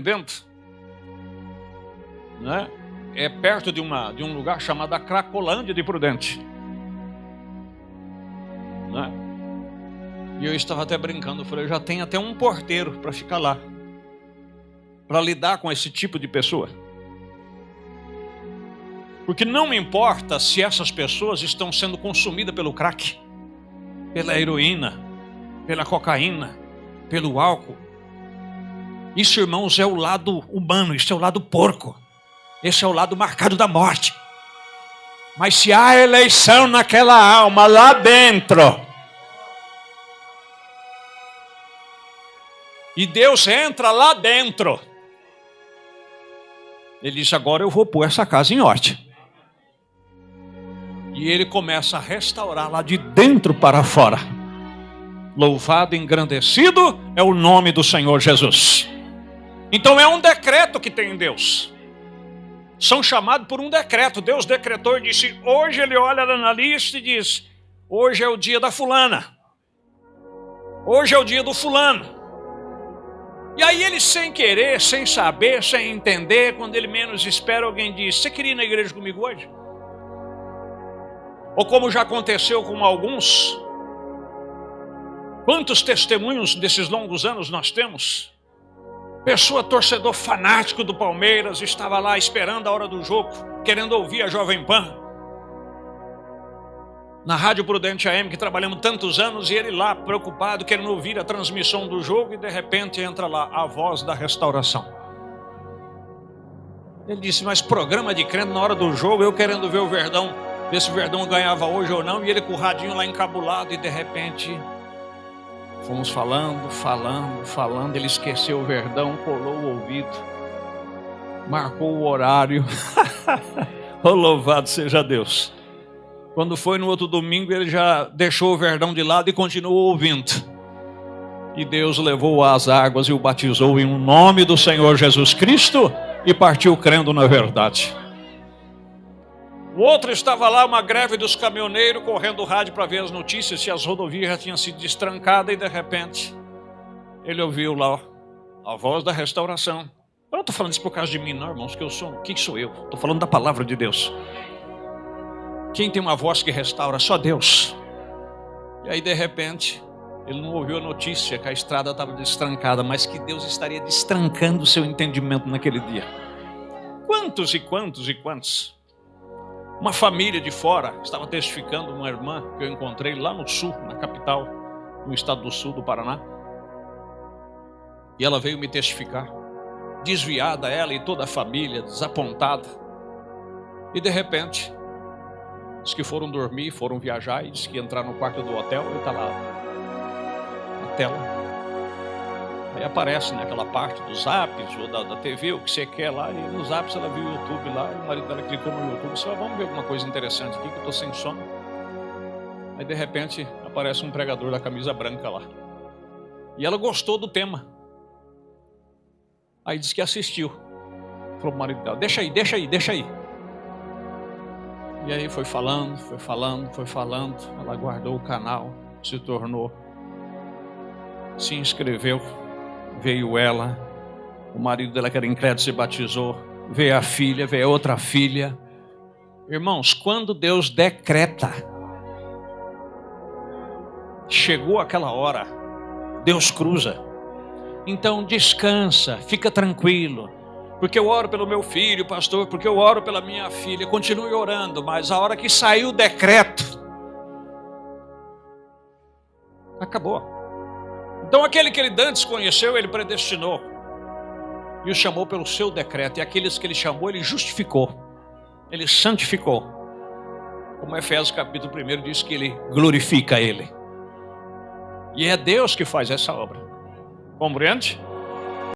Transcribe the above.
dentro, né? É perto de um lugar chamado a Cracolândia de Prudente, né? E eu estava até brincando, eu falei, eu já tenho até um porteiro para ficar lá, para lidar com esse tipo de pessoa. Porque não me importa se essas pessoas estão sendo consumidas pelo crack, pela heroína, pela cocaína, pelo álcool. Isso, irmãos, é o lado humano, isso é o lado porco. Esse é o lado marcado da morte. Mas se há eleição naquela alma lá dentro, e Deus entra lá dentro, ele diz, agora eu vou pôr essa casa em ordem. E ele começa a restaurar lá de dentro para fora. Louvado e engrandecido é o nome do Senhor Jesus. Então é um decreto que tem em Deus. São chamados por um decreto. Deus decretou e disse, hoje ele olha lá na lista e diz, hoje é o dia da fulana. Hoje é o dia do fulano. E aí ele, sem querer, sem saber, sem entender, quando ele menos espera, alguém diz, você queria ir na igreja comigo hoje? Ou como já aconteceu com alguns, quantos testemunhos desses longos anos nós temos? Pessoa, torcedor fanático do Palmeiras, estava lá esperando a hora do jogo, querendo ouvir a Jovem Pan, na Rádio Prudente AM, que trabalhamos tantos anos, e ele lá preocupado, querendo ouvir a transmissão do jogo, e de repente entra lá a voz da restauração. Ele disse, mas programa de crente na hora do jogo, eu querendo ver o Verdão, ver se o Verdão ganhava hoje ou não, e ele com o radinho lá encabulado, e de repente fomos falando, ele esqueceu o Verdão, colou o ouvido, marcou o horário. Oh, louvado seja Deus. Quando foi no outro domingo, ele já deixou o Verdão de lado e continuou ouvindo. E Deus levou às águas e o batizou em nome do Senhor Jesus Cristo e partiu crendo na verdade. O outro estava lá, uma greve dos caminhoneiros, correndo o rádio para ver as notícias, se as rodovias já tinham sido destrancadas, e de repente ele ouviu lá a voz da restauração. Eu não estou falando isso por causa de mim, não, irmãos, que eu sou, quem sou eu? Estou falando da palavra de Deus. Quem tem uma voz que restaura? Só Deus. E aí de repente ele não ouviu a notícia que a estrada estava destrancada, mas que Deus estaria destrancando o seu entendimento naquele dia. Quantos e quantos e quantos? Uma família de fora estava testificando, uma irmã que eu encontrei lá no sul, na capital, no estado do sul do Paraná. E ela veio me testificar, desviada ela e toda a família, desapontada. E de repente, diz que foram dormir, foram viajar, e diz que entraram no quarto do hotel e está lá na tela. Aí aparece naquela parte dos apps ou da TV, o que você quer lá, e nos apps ela viu o YouTube lá, e o marido dela clicou no YouTube e disse, vamos ver alguma coisa interessante aqui, que eu estou sem sono. Aí de repente aparece um pregador da camisa branca lá. E ela gostou do tema. Aí disse que assistiu. Falou pro marido dela, deixa aí. E aí foi falando. Ela guardou o canal, se tornou, se inscreveu. Veio ela, o marido dela que era incrédulo se batizou, veio a filha, veio a outra filha. Irmãos, quando Deus decreta, chegou aquela hora, Deus cruza. Então descansa, fica tranquilo, porque eu oro pelo meu filho, pastor, porque eu oro pela minha filha. Continue orando, mas a hora que saiu o decreto, acabou. Então aquele que ele antes conheceu, ele predestinou e o chamou pelo seu decreto, e aqueles que ele chamou, ele justificou, ele santificou, como Efésios capítulo 1 diz que ele glorifica ele, e é Deus que faz essa obra. Compreende?